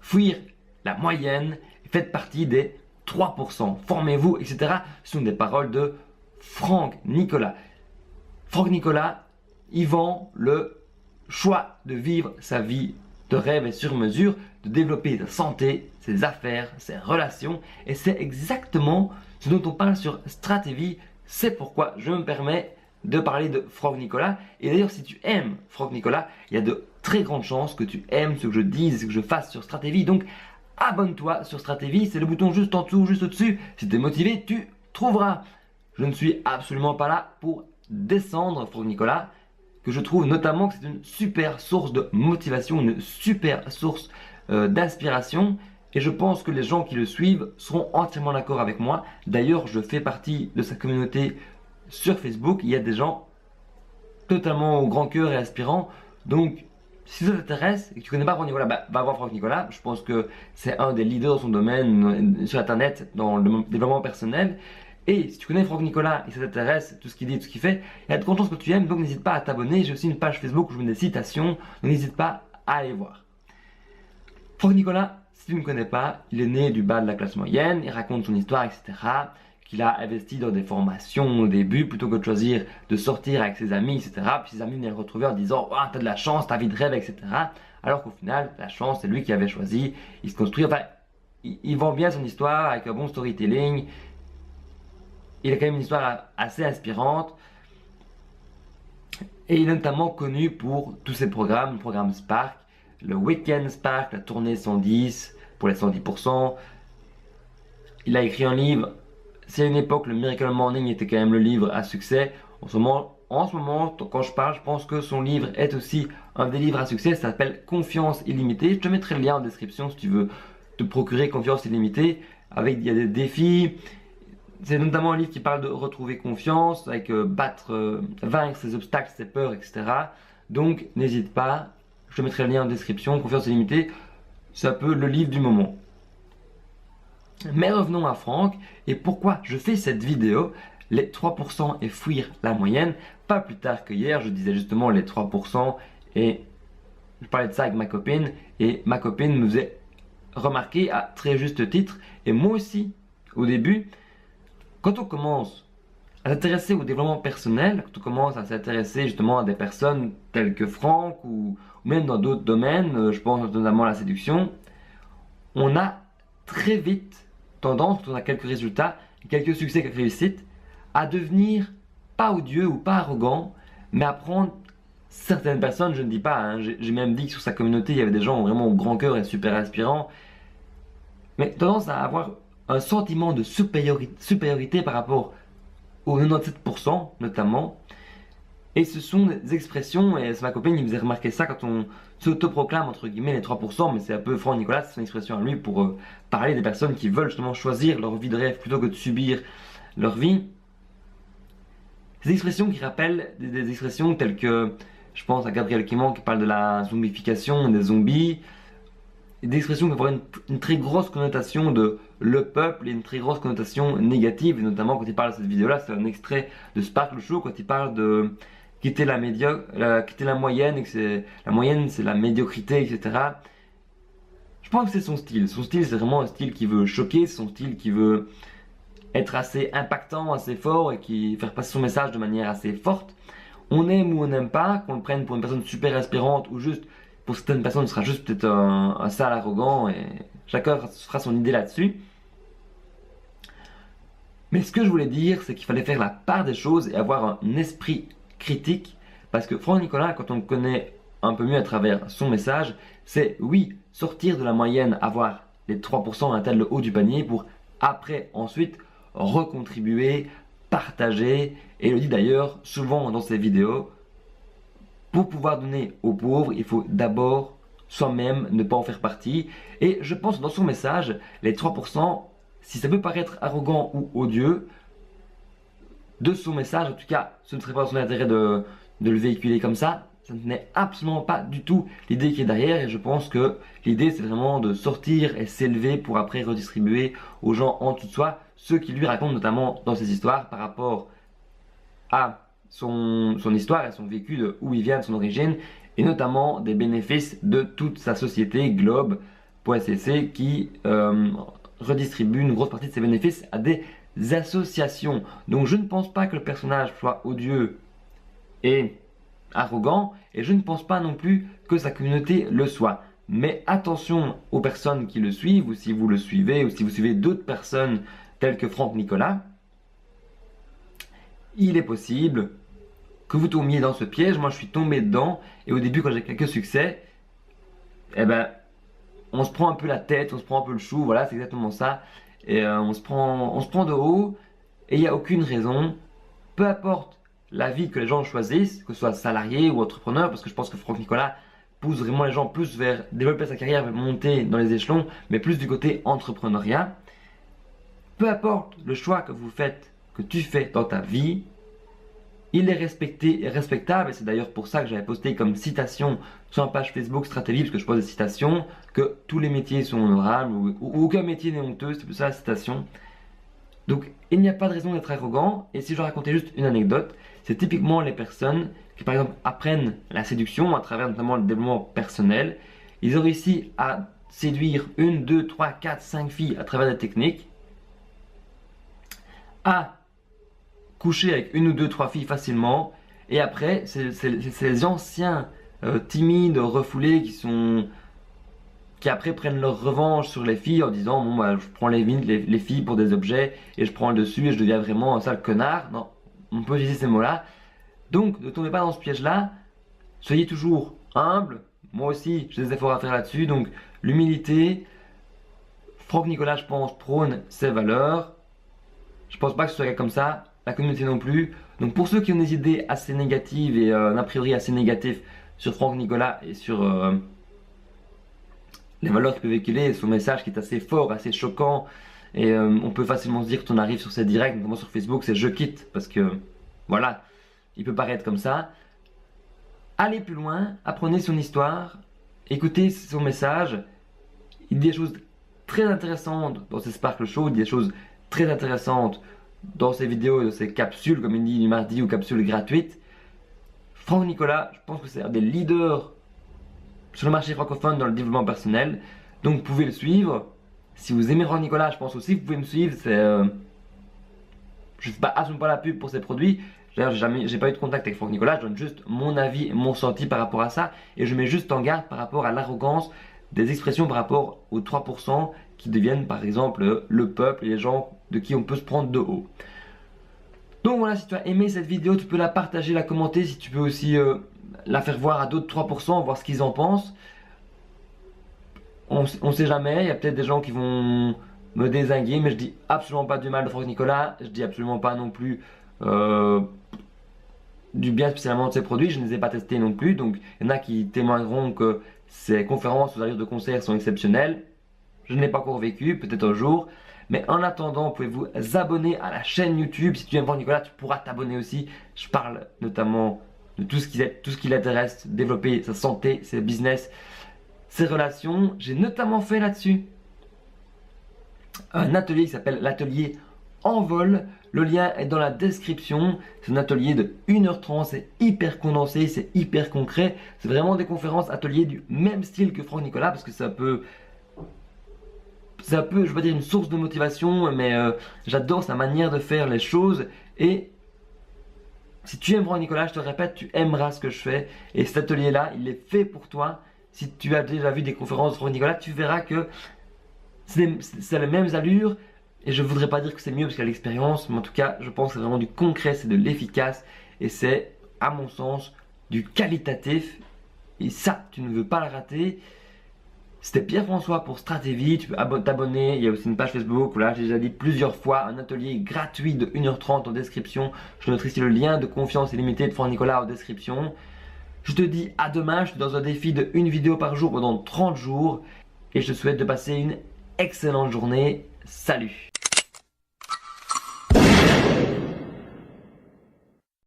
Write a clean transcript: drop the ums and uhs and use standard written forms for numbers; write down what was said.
fuir la moyenne, faites partie des 3%, formez-vous, etc. Ce sont des paroles de Franck Nicolas. Franck Nicolas, il vend le choix de vivre sa vie de rêve et sur mesure, de développer sa santé, ses affaires, ses relations. Et c'est exactement ce dont on parle sur Stratévie. C'est pourquoi je me permets de parler de Franck Nicolas. Et d'ailleurs, si tu aimes Franck Nicolas, il y a de très grandes chances que tu aimes ce que je dise, ce que je fasse sur Stratévie. Donc, abonne-toi sur Stratévie. C'est le bouton juste en dessous, juste au-dessus. Si tu es motivé, tu trouveras. Je ne suis absolument pas là pour descendre Franck Nicolas, que je trouve notamment que c'est une super source de motivation, une super source d'inspiration. Et je pense que les gens qui le suivent seront entièrement d'accord avec moi. D'ailleurs, je fais partie de sa communauté sur Facebook. Il y a des gens totalement au grand cœur et aspirants. Donc, si ça t'intéresse et que tu connais pas Franck Nicolas, va voir Franck Nicolas. Je pense que c'est un des leaders dans son domaine sur Internet, dans le développement personnel. Et si tu connais Franck Nicolas et ça t'intéresse, tout ce qu'il dit, tout ce qu'il fait, il y a de grandes chances que tu aimes, donc n'hésite pas à t'abonner. J'ai aussi une page Facebook où je mets des citations, donc n'hésite pas à aller voir. Franck Nicolas, si tu ne me connais pas, il est né du bas de la classe moyenne, il raconte son histoire, etc. Qu'il a investi dans des formations au début plutôt que de choisir de sortir avec ses amis, etc. Puis ses amis venaient le retrouver en disant « t'as de la chance, ta vie de rêve, etc. » Alors qu'au final, la chance, c'est lui qui avait choisi, il se construit, enfin, il vend bien son histoire avec un bon storytelling. Il a quand même une histoire assez inspirante et il est notamment connu pour tous ses programmes, le programme Spark, le Weekend Spark, la tournée 110 pour les 110%. Il a écrit un livre, c'est à une époque le Miracle Morning était quand même le livre à succès. En ce moment, quand je parle, je pense que son livre est aussi un des livres à succès, ça s'appelle Confiance illimitée. Je te mettrai le lien en description si tu veux te procurer Confiance illimitée. Il y a des défis. C'est notamment un livre qui parle de retrouver confiance, avec vaincre ses obstacles, ses peurs, etc. Donc n'hésite pas, je te mettrai le lien en description, Confiance illimitée, c'est un peu le livre du moment. Mais revenons à Franck, et pourquoi je fais cette vidéo, les 3% et fuir la moyenne. Pas plus tard que hier, je disais justement les 3% et je parlais de ça avec ma copine, et ma copine me faisait remarquer à très juste titre, et moi aussi, au début, quand on commence à s'intéresser au développement personnel, quand on commence à s'intéresser justement à des personnes telles que Franck ou même dans d'autres domaines, je pense notamment à la séduction, on a très vite tendance, quand on a quelques résultats, quelques succès, quelques réussites, à devenir pas odieux ou pas arrogant, mais à prendre certaines personnes, je ne dis pas, hein, j'ai même dit que sur sa communauté il y avait des gens vraiment au grand cœur et super inspirants, mais tendance à avoir un sentiment de supériorité par rapport aux 97% notamment. Et ce sont des expressions, et c'est ma copine qui me faisait remarquer ça quand on s'autoproclame entre guillemets les 3%, mais c'est un peu Franck Nicolas, c'est son expression à lui pour parler des personnes qui veulent justement choisir leur vie de rêve plutôt que de subir leur vie. Ces expressions qui rappellent des expressions telles que, je pense à Gabriel Clément qui parle de la zombification des zombies, des expressions qui vont avoir une très grosse connotation de le peuple et une très grosse connotation négative, et notamment quand il parle de cette vidéo là, c'est un extrait de Sparkle Show quand il parle de quitter la moyenne, et que la moyenne c'est la médiocrité, etc. Je pense que c'est son style. Son style, c'est vraiment un style qui veut choquer, c'est son style qui veut être assez impactant, assez fort et qui faire passer son message de manière assez forte. On aime ou on n'aime pas, qu'on le prenne pour une personne super inspirante ou juste pour certaines personnes, ce sera juste peut-être un sale arrogant et chacun fera son idée là-dessus. Mais ce que je voulais dire, c'est qu'il fallait faire la part des choses et avoir un esprit critique, parce que Franck Nicolas, quand on le connaît un peu mieux à travers son message, c'est oui, sortir de la moyenne, avoir les 3% à atteindre le haut du panier pour après ensuite recontribuer, partager, et il le dit d'ailleurs souvent dans ses vidéos, pour pouvoir donner aux pauvres, il faut d'abord soi-même ne pas en faire partie. Et je pense que dans son message, les 3%, si ça peut paraître arrogant ou odieux, de son message, en tout cas, ce ne serait pas dans son intérêt de le véhiculer comme ça. Ça n'est absolument pas du tout l'idée qui est derrière, et je pense que l'idée c'est vraiment de sortir et s'élever pour après redistribuer aux gens en dessous de soi ce qu'il lui raconte notamment dans ses histoires par rapport à son histoire et son vécu, de où il vient, de son origine, et notamment des bénéfices de toute sa société globe .cc qui redistribue une grosse partie de ses bénéfices à des associations. Donc je ne pense pas que le personnage soit odieux et arrogant, et je ne pense pas non plus que sa communauté le soit. Mais attention aux personnes qui le suivent, ou si vous le suivez, ou si vous suivez d'autres personnes telles que Franck Nicolas, il est possible que vous tombiez dans ce piège. Moi je suis tombé dedans, et au début quand j'ai quelques succès, eh ben on se prend un peu la tête, on se prend un peu le chou, voilà, c'est exactement ça. Et on se prend de haut, et il n'y a aucune raison, peu importe la vie que les gens choisissent, que ce soit salarié ou entrepreneur, parce que je pense que Franck Nicolas pousse vraiment les gens plus vers développer sa carrière, vers monter dans les échelons, mais plus du côté entrepreneuriat. Peu importe le choix que vous faites, que tu fais dans ta vie, il est respecté et respectable, et c'est d'ailleurs pour ça que j'avais posté comme citation sur ma page Facebook Stratégie, parce que je pose des citations, que tous les métiers sont honorables, ou aucun métier n'est honteux, c'est pour ça la citation. Donc il n'y a pas de raison d'être arrogant, et si je racontais juste une anecdote, c'est typiquement les personnes qui par exemple apprennent la séduction à travers notamment le développement personnel. Ils ont réussi à séduire 1, 2, 3, 4, 5 filles à travers des techniques, à coucher avec 1 ou 2, 3 filles facilement, et après c'est les anciens timides, refoulés qui après prennent leur revanche sur les filles en disant bon bah je prends les filles pour des objets et je prends le dessus et je deviens vraiment un sale connard. Non, on peut utiliser ces mots-là. Donc ne tombez pas dans ce piège-là, soyez toujours humble. Moi aussi j'ai des efforts à faire là-dessus, donc l'humilité. Franck Nicolas, je pense, prône ses valeurs. Je pense pas que ce soit comme ça, la communauté non plus. Donc pour ceux qui ont des idées assez négatives et un a priori assez négatif sur Franck Nicolas et sur les valeurs qu'il peut véhiculer, son message qui est assez fort, assez choquant, et on peut facilement se dire que on arrive sur ses directs, notamment sur Facebook, c'est je quitte, parce que voilà, il peut paraître comme ça. Allez plus loin, apprenez son histoire, écoutez son message. Il dit des choses très intéressantes dans ses Sparkle Show, il dit des choses très intéressantes dans ses vidéos, dans ses capsules, comme il dit du mardi, ou capsules gratuites. Franck Nicolas, je pense que c'est un des leaders sur le marché francophone dans le développement personnel, donc vous pouvez le suivre. Si vous aimez Franck Nicolas, je pense aussi que vous pouvez me suivre. Je ne assume pas la pub pour ces produits. D'ailleurs, j'ai pas eu de contact avec Franck Nicolas, je donne juste mon avis, mon ressenti par rapport à ça, et je mets juste en garde par rapport à l'arrogance des expressions par rapport aux 3% qui deviennent par exemple le peuple et les gens de qui on peut se prendre de haut. Donc voilà, si tu as aimé cette vidéo, tu peux la partager, la commenter, si tu peux aussi la faire voir à d'autres 3%, voir ce qu'ils en pensent. On sait jamais, il y a peut-être des gens qui vont me dézinguer, mais je dis absolument pas du mal de Franck Nicolas, je dis absolument pas non plus du bien spécialement de ses produits, je ne les ai pas testés non plus, donc il y en a qui témoigneront que ces conférences aux allures de concert sont exceptionnelles. Je ne l'ai pas encore vécu, peut-être un jour. Mais en attendant, pouvez-vous abonner à la chaîne YouTube. Si tu aimes Franck Nicolas, tu pourras t'abonner aussi. Je parle notamment de tout ce qui l'intéresse, développer sa santé, ses business, ses relations. J'ai notamment fait là-dessus un atelier qui s'appelle l'atelier Envol. Le lien est dans la description. C'est un atelier de 1h30, c'est hyper condensé, c'est hyper concret. C'est vraiment des conférences, ateliers du même style que Franck Nicolas, parce que ça peut, je veux pas dire une source de motivation, mais j'adore sa manière de faire les choses. Et si tu aimes Franck Nicolas, je te répète, tu aimeras ce que je fais. Et cet atelier-là, il est fait pour toi. Si tu as déjà vu des conférences de Franck Nicolas, tu verras que c'est les mêmes allures. Et je voudrais pas dire que c'est mieux parce qu'il y a l'expérience, mais en tout cas, je pense que c'est vraiment du concret, c'est de l'efficace. Et c'est, à mon sens, du qualitatif. Et ça, tu ne veux pas le rater. C'était Pierre-François pour Stratégie, tu peux t'abonner, il y a aussi une page Facebook où là j'ai déjà dit plusieurs fois, un atelier gratuit de 1h30 en description. Je mettrai ici le lien de confiance illimitée de Franck Nicolas en description. Je te dis à demain, je suis dans un défi de 1 vidéo par jour pendant 30 jours et je te souhaite de passer une excellente journée. Salut!